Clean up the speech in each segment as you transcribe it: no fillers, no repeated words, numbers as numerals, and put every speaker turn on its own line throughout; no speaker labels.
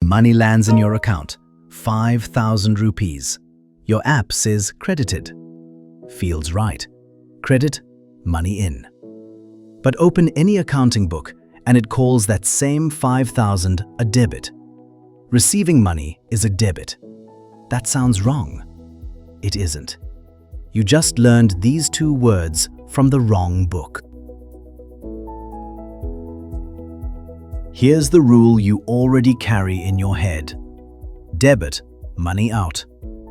Money lands in your account, 5,000 rupees. Your app says credited. Feels right. Credit, money in. But open any accounting book and it calls that same 5,000 a debit. Receiving money is a debit. That sounds wrong. It isn't. You just learned these two words from the wrong book. Here's the rule you already carry in your head. Debit, money out.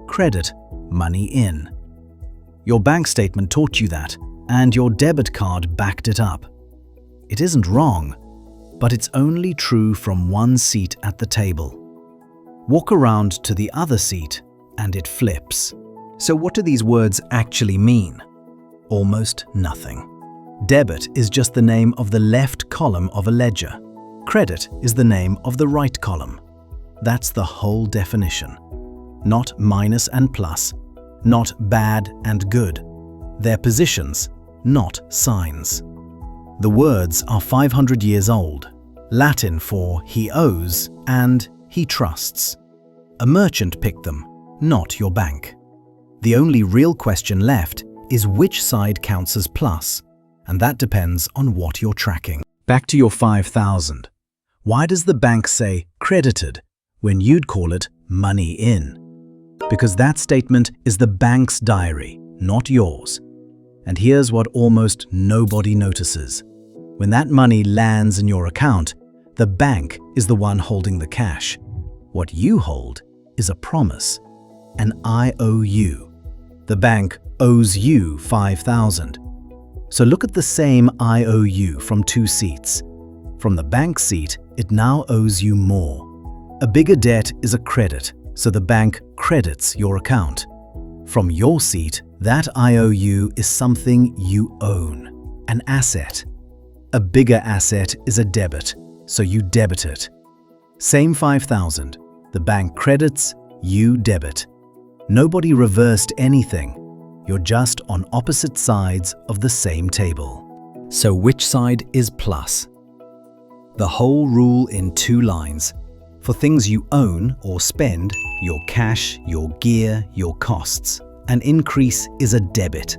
Credit, money in. Your bank statement taught you that, and your debit card backed it up. It isn't wrong, but it's only true from one seat at the table. Walk around to the other seat, and it flips. So what do these words actually mean? Almost nothing. Debit is just the name of the left column of a ledger. Credit is the name of the right column. That's the whole definition. Not minus and plus, not bad and good. They're positions, not signs. The words are 500 years old, Latin for he owes and he trusts. A merchant picked them, not your bank. The only real question left is which side counts as plus, and that depends on what you're tracking. Back to your 5,000. Why does the bank say credited when you'd call it money in? Because that statement is the bank's diary, not yours. And here's what almost nobody notices. When that money lands in your account, the bank is the one holding the cash. What you hold is a promise, an IOU. The bank owes you 5,000. So look at the same IOU from two seats. From the bank seat, it now owes you more. A bigger debt is a credit, so the bank credits your account. From your seat, that IOU is something you own, an asset. A bigger asset is a debit, so you debit it. Same 5,000. The bank credits, you debit. Nobody reversed anything. You're just on opposite sides of the same table. So which side is plus? The whole rule in 2 lines. For things you own or spend, your cash, your gear, your costs, an increase is a debit.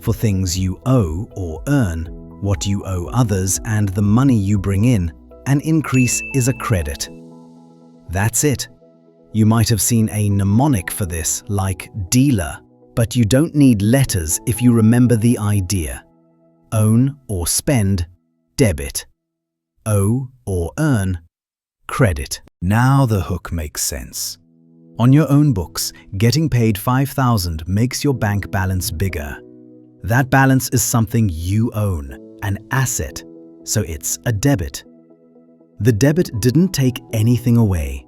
For things you owe or earn, what you owe others and the money you bring in, an increase is a credit. That's it. You might have seen a mnemonic for this, like dealer, but you don't need letters if you remember the idea. Own or spend, debit. Owe or earn, credit. Now the hook makes sense. On your own books, getting paid 5,000 makes your bank balance bigger. That balance is something you own, an asset, so it's a debit. The debit didn't take anything away.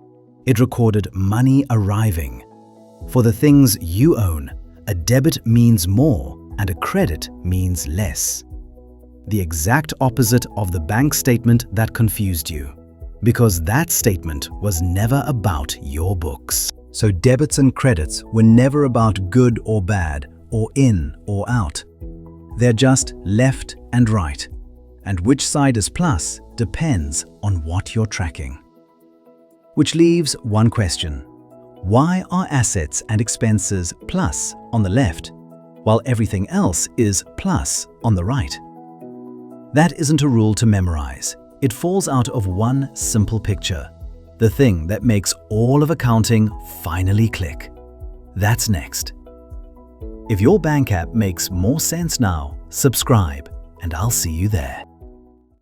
It recorded money arriving. For the things you own, a debit means more and a credit means less. The exact opposite of the bank statement that confused you, because that statement was never about your books. So debits and credits were never about good or bad, or in or out. They're just left and right. And which side is plus depends on what you're tracking. Which leaves one question. Why are assets and expenses plus on the left, while everything else is plus on the right? That isn't a rule to memorize. It falls out of one simple picture. The thing that makes all of accounting finally click. That's next. If your bank app makes more sense now, subscribe, and I'll see you there.